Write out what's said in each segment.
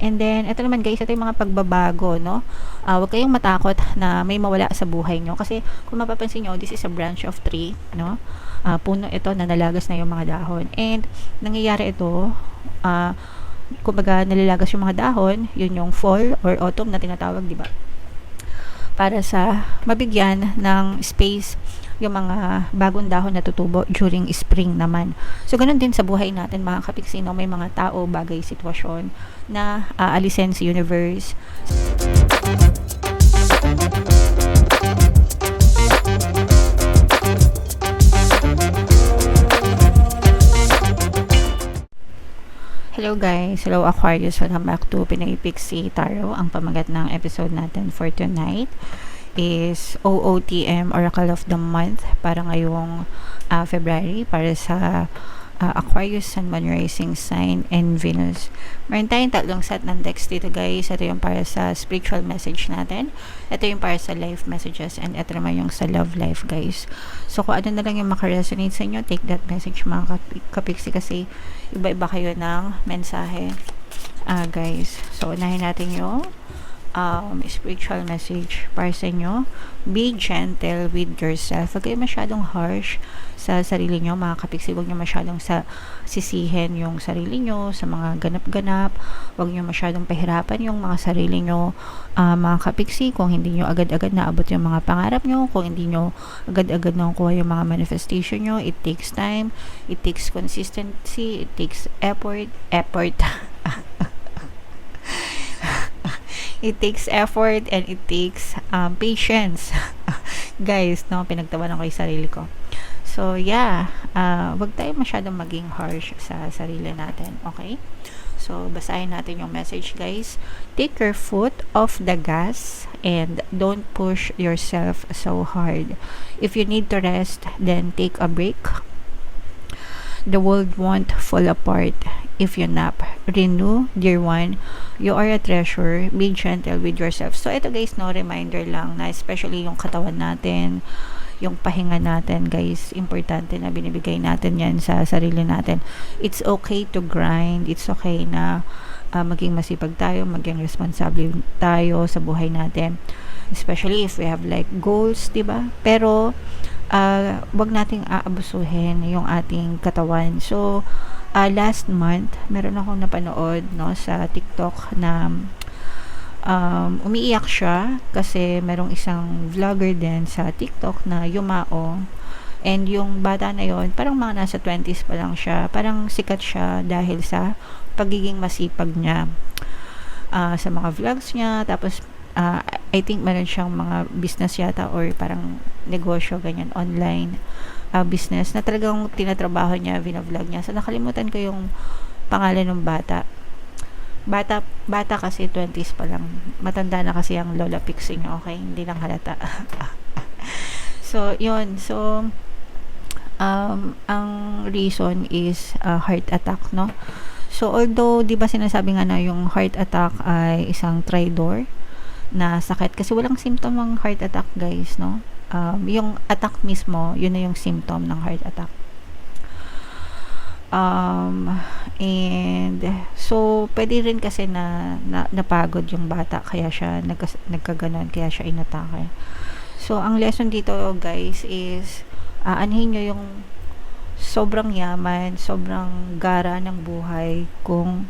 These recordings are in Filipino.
And then, ito naman guys, ito yung mga pagbabago, no? Huwag kayong matakot na may mawala sa buhay nyo. Kasi, kung mapapansin nyo, this is a branch of tree, no? Puno ito na nalagas na yung mga dahon. And, nangyayari ito, kumbaga, nalalagas yung mga dahon, yun yung fall or autumn na tinatawag, di ba? Para sa mabigyan ng space yung mga bagong dahon na tutubo during spring naman. So, ganun din sa buhay natin mga kapiksino, may mga tao, bagay, sitwasyon na aalisin sa universe. Hello guys, hello Aquarius, welcome back to Pinay Pixie Tarot. Ang pamagat ng episode natin for tonight is OOTM, Oracle of the Month, para ngayong February, para sa Aquarius, Sun, Moon, Rising Sign, and Venus. Meron tayong tatlong set ng decks dito guys. Ito yung para sa spiritual message natin, ito yung para sa life messages, and ito naman yung sa love life guys. So kung ano na lang yung makaresonate sa inyo, take that message mga kapiksi, kasi iba-iba kayo ng mensahe guys. So unahin natin yung spiritual message para sa inyo. Be gentle with yourself. Huwag kayo masyadong harsh sa sarili nyo mga kapiksi. Huwag nyo masyadong sisihin yung sarili nyo sa mga ganap-ganap. Huwag nyo masyadong pahirapan yung mga sarili nyo mga kapiksi. Kung hindi nyo agad-agad naabot yung mga pangarap nyo, kung hindi nyo agad-agad nakukuha yung mga manifestation nyo, it takes time, it takes consistency, it takes effort it takes effort, and it takes patience guys, no? Pinagtawanan ko yung sarili ko. So yeah, wag tayo masyadong maging harsh sa sarili natin, okay? So basahin natin yung message guys. Take your foot off the gas and don't push yourself so hard. If you need to rest, then take a break. The world won't fall apart if you nap. Renew, dear one. You are a treasure. Be gentle with yourself. So, ito guys, no, reminder lang na especially yung katawan natin, yung pahinga natin, guys, importante na binibigay natin yan sa sarili natin. It's okay to grind. It's okay na maging masipag tayo, maging responsable tayo sa buhay natin. Especially if we have like goals, diba? Pero, wag nating aabusuhin yung ating katawan. So, last month, meron akong napanood, no, sa TikTok na umiiyak siya kasi merong isang vlogger din sa TikTok na yumao, and yung bata na yon parang mga nasa 20s pa lang siya, parang sikat siya dahil sa pagiging masipag niya sa mga vlogs niya. Tapos I think meron siyang mga business yata or parang negosyo, ganyan, online business na talagang tinatrabaho niya, vlog niya. So nakalimutan ko yung pangalan ng bata kasi 20s pa lang. Matanda na kasi ang Lola Pixie niya, okay? Hindi lang halata. So yun, so ang reason is heart attack, no? So although di ba sinasabi nga na yung heart attack ay isang traitor na sakit, kasi walang symptom ng heart attack guys, no? Yung attack mismo, yun na yung symptom ng heart attack. And so pwede rin kasi na napagod yung bata, kaya siya nagkaganon, kaya siya inatake. So ang lesson dito guys is anhin nyo yung sobrang yaman, sobrang gara ng buhay kung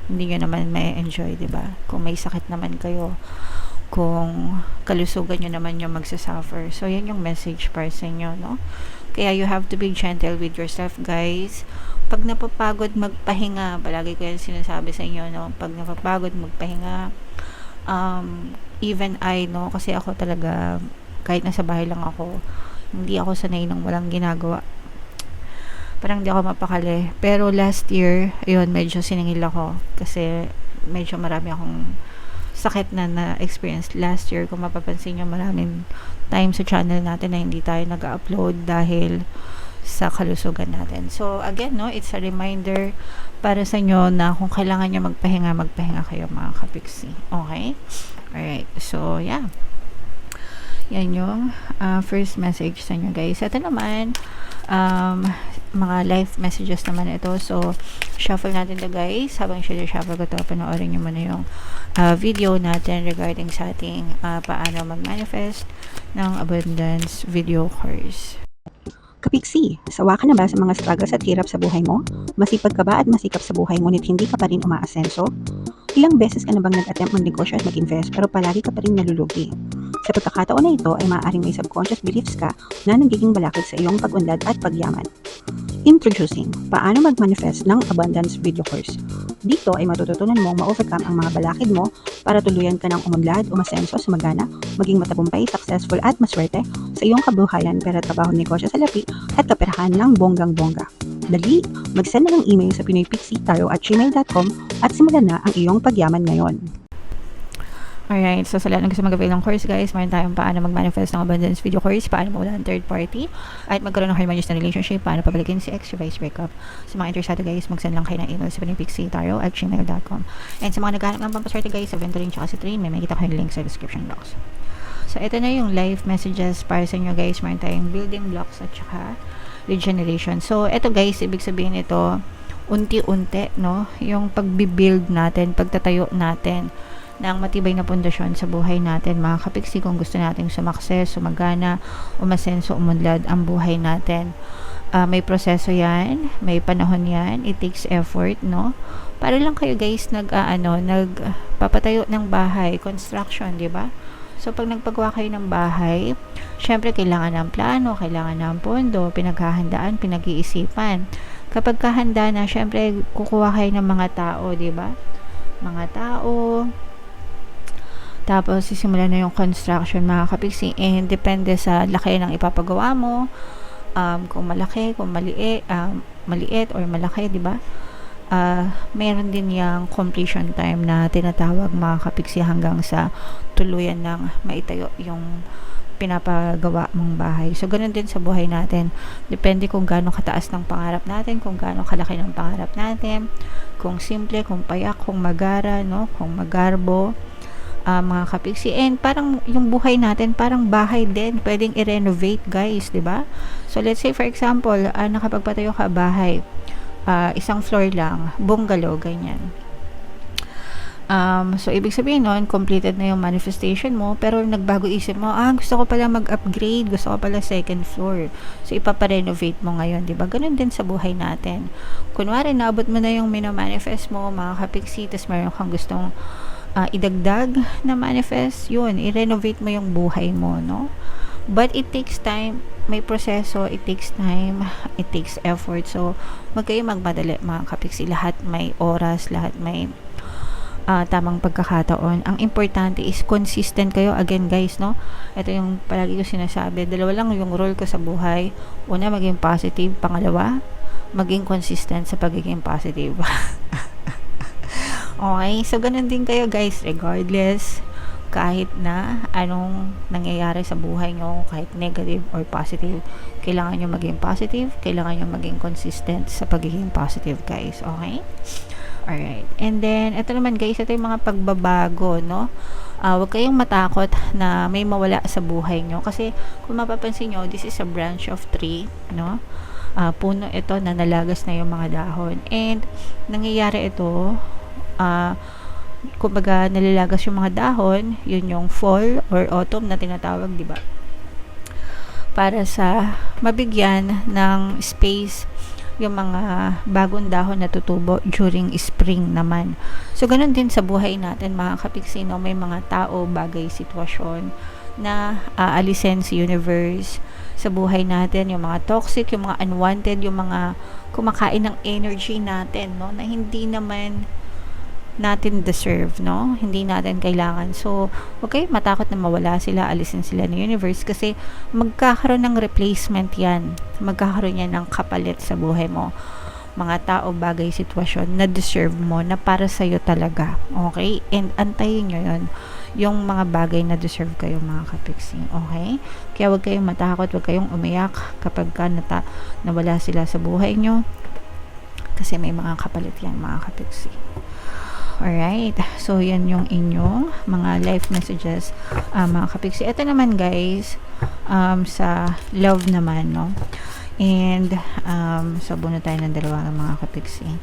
hindi nyo naman may enjoy, diba? Kung may sakit naman kayo, kung kalusugan nyo naman yung magsasuffer. So, yan yung message para sa inyo, no? Kaya you have to be gentle with yourself, guys. Pag napapagod, magpahinga. Palagi ko yan sinasabi sa inyo, no? Pag napapagod, magpahinga. Even I, no? Kasi ako talaga, kahit nasa bahay lang ako, hindi ako sanay ng walang ginagawa. Parang di ako mapakali. Pero last year, ayun, medyo siningil ako. Kasi medyo marami akong sakit na na-experience last year. Kung mapapansin nyo, maraming time sa channel natin na hindi tayo nag-upload dahil sa kalusugan natin. So, again, no, it's a reminder para sa inyo na kung kailangan nyo magpahinga kayo mga kapiksi. Okay? Alright. So, yeah. Yan yung first message sa inyo guys. Ito naman, mga live messages naman ito. So, shuffle natin to guys. Habang shuffle ko to, panoorin nyo muna yung video natin regarding sa ating paano mag-manifest ng abundance video course. Kapiksi, sawa ka na ba sa mga struggles at hirap sa buhay mo? Masipag ka ba at masikap sa buhay ngunit hindi ka pa rin umaasenso? Ilang beses ka na bang nag-attempt mag-negosyo at mag-invest pero palagi ka pa rin nalulugi? Sa pagkakataon na ito ay maaaring may subconscious beliefs ka na nagiging balakid sa iyong pag-unlad at pagyaman. Introducing, paano mag-manifest ng abundance video course. Dito ay matututunan mong ma-overcome ang mga balakid mo para tuluyan ka ng umunlad, umasenso, sumagana, maging matagumpay, successful at maswerte sa iyong kabuhayan, pera, trabaho, negosyo sa lapi at kaperahan ng bonggang-bongga. Dali, mag-send na ng email sa pinoypixie@gmail.com at simulan na ang iyong pagyaman ngayon. Alright, so sa lahat ng gusto mag-avail ng course guys, meron tayong paano mag-manifest ng abundance video course, paano mawala ng third party, at magkaroon ng harmonious na relationship, paano pabalikin si ex, reverse breakup. Sa mga interesado guys, mag-send lang kayo ng email sa pinoypixie@gmail.com. And sa mga naghahanap ng pampaswerte guys, sa Venturing tsaka sa Train, may makita kayong link sa description box. So ito na yung live messages para sa inyo guys, meron tayong building blocks at tsaka regeneration. So ito guys, ibig sabihin ito, unti-unti, no? Yung pagbibuild natin, pagtatayo natin ng matibay na pundasyon sa buhay natin, mga kapiksi, kung gusto nating sumakses, sumagana, umasenso, umunlad ang buhay natin. May proseso yan, may panahon yan, it takes effort, no? Para lang kayo guys nagpapatayo ng bahay, construction, di ba? So pag nagpagawa kayo ng bahay, syempre kailangan ng plano, kailangan ng pondo, pinaghahandaan, pinag-iisipan. Kapag kahanda na, syempre kukuha kayo ng mga tao, di ba? Mga tao, tapos sisimula na yung construction, mga kapiksi, and depende sa laki ng ipapagawa mo, kung malaki, kung maliit or malaki, di ba? Meron din yung completion time na tinatawag, mga kapiksi, hanggang sa tuluyan ng maitayo yung pinapagawa mong bahay. So ganun din sa buhay natin, depende kung gaano kataas ng pangarap natin, kung gaano kalaki ng pangarap natin, kung simple, kung payak, kung magara, no, kung magarbo, mga kapiksi. And parang yung buhay natin parang bahay din, pwedeng i-renovate guys, di ba? So let's say for example, nakapagpatayo ka bahay, isang floor lang, bungalow, ganyan. So ibig sabihin nun, completed na yung manifestation mo, pero nagbago isip mo, gusto ko pala mag-upgrade, gusto ko pala second floor. So ipaparenovate mo ngayon, di ba? Ganun din sa buhay natin. Kunwari, naabot mo na yung mino-manifest mo, mga kapiksi, tapos meron kang gustong idagdag na manifest, yun, i-renovate mo yung buhay mo, no? But it takes time, may proseso, it takes time, it takes effort. So, wag kayo magmadali, mga kapiksi. Lahat may oras, lahat may tamang pagkakataon. Ang importante is consistent kayo. Again guys, no? Ito yung palagi ko sinasabi. Dalawa lang yung role ko sa buhay. Una, maging positive. Pangalawa, maging consistent sa pagiging positive. Okay, so ganun din kayo guys, regardless kahit na anong nangyayari sa buhay nyo, kahit negative or positive, kailangan nyo maging positive, kailangan nyo maging consistent sa pagiging positive guys, okay? Alright, and then ito naman guys, ito yung mga pagbabago, no? Huwag kayong matakot na may mawala sa buhay nyo, kasi kung mapapansin nyo, this is a branch of tree, no? Puno ito na nalagas na yung mga dahon, and nangyayari ito, kumbaga nalalagas yung mga dahon, yun yung fall or autumn na tinatawag, di ba? Para sa mabigyan ng space yung mga bagong dahon na tutubo during spring naman. So ganun din sa buhay natin, mga kapiksi, no? May mga tao, bagay, sitwasyon na aalisin sa universe sa buhay natin, yung mga toxic, yung mga unwanted, yung mga kumakain ng energy natin, no? Na hindi naman natin deserve, no? Hindi natin kailangan. So, okay, matakot na mawala sila, alisin sila ng universe, kasi magkakaroon ng replacement yan. Magkakaroon yan ng kapalit sa buhay mo. Mga tao, bagay, sitwasyon na deserve mo, na para sa'yo talaga. Okay? And antayin nyo yun. Yung mga bagay na deserve kayo, mga kapiksi. Okay? Kaya huwag kayong matakot, huwag kayong umiyak kapag nawala sila sa buhay nyo. Kasi may mga kapalit yan, mga kapiksi. Alright, so yan yung inyong mga live messages, mga kapiksi. Ito naman guys, sa love naman, no? And sabon na tayo ng dalawa mga kapiksi.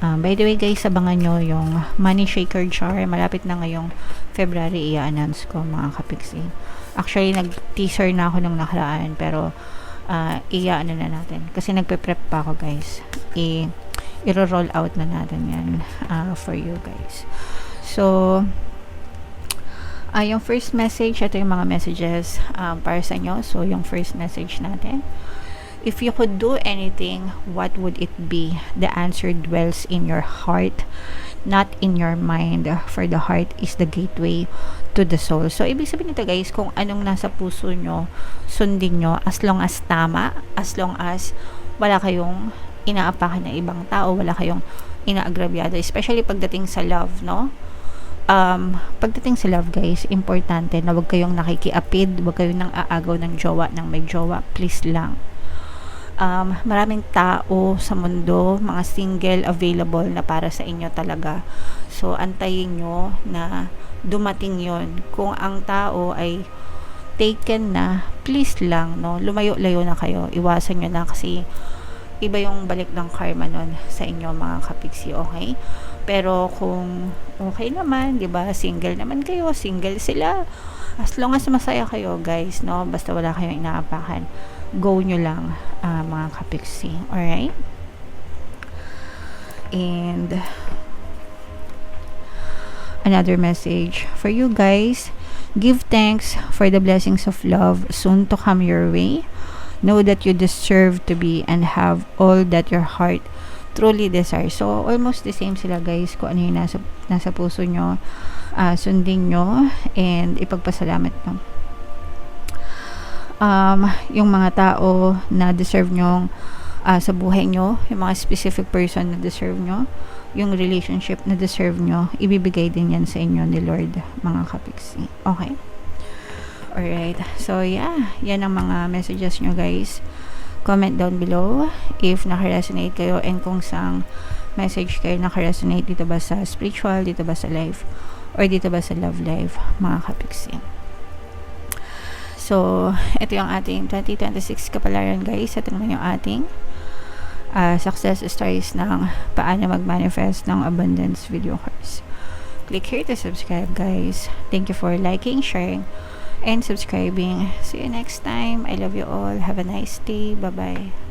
By the way guys, abangan nyo yung money shaker jar. Malapit na ngayong February i-announce ko mga kapiksi. Actually nag-teaser na ako nung nakaraan, pero i-ano na natin kasi nagpe-prep pa ako guys. I-roll out na natin yan for you guys. So yung first message, ito yung mga messages para sa inyo. So yung first message natin: if you could do anything, what would it be? The answer dwells in your heart, not in your mind. For the heart is the gateway to the soul. So, ibig sabihin nito guys, kung anong nasa puso nyo, sundin nyo, as long as tama, as long as wala kayong inaapakan na ibang tao, wala kayong inaagrabyado, especially pagdating sa love, no? Pagdating sa love guys, importante na wag kayong nakikiapid, wag kayong nang aagaw ng jowa, ng may jowa, please lang. Maraming tao sa mundo, mga single available na para sa inyo talaga. So, antayin nyo na dumating yon. Kung ang tao ay taken na, please lang, no? Lumayo-layo na kayo. Iwasan nyo na kasi iba yung balik ng karma nun sa inyo mga kapiksi, okay? Pero kung okay naman, di ba? Single naman kayo, single sila. As long as masaya kayo, guys, no? Basta wala kayong inaapakan, go nyo lang, mga kapiksi. Alright? And another message for you guys: give thanks for the blessings of love soon to come your way. Know that you deserve to be and have all that your heart truly desires. So, almost the same sila guys. Kung ano yung nasa puso nyo, sundin nyo and ipagpasalamat nyo. Yung mga tao na deserve nyo sa buhay nyo, yung mga specific person na deserve nyo, yung relationship na deserve nyo, ibibigay din yan sa inyo ni Lord, mga kapiksi. Okay? Alright. So, yeah. Yan ang mga messages nyo, guys. Comment down below if naka-resonate kayo and kung saang message kayo naka-resonate. Dito ba sa spiritual, dito ba sa life, or dito ba sa love life, mga kapiksi. So, ito yung ating 2026 kapalaran, guys. Ito naman yung ating success stories ng paano mag-manifest ng abundance video course. Click here to subscribe, guys. Thank you for liking, sharing, and subscribing. See you next time. I love you all. Have a nice day. Bye-bye.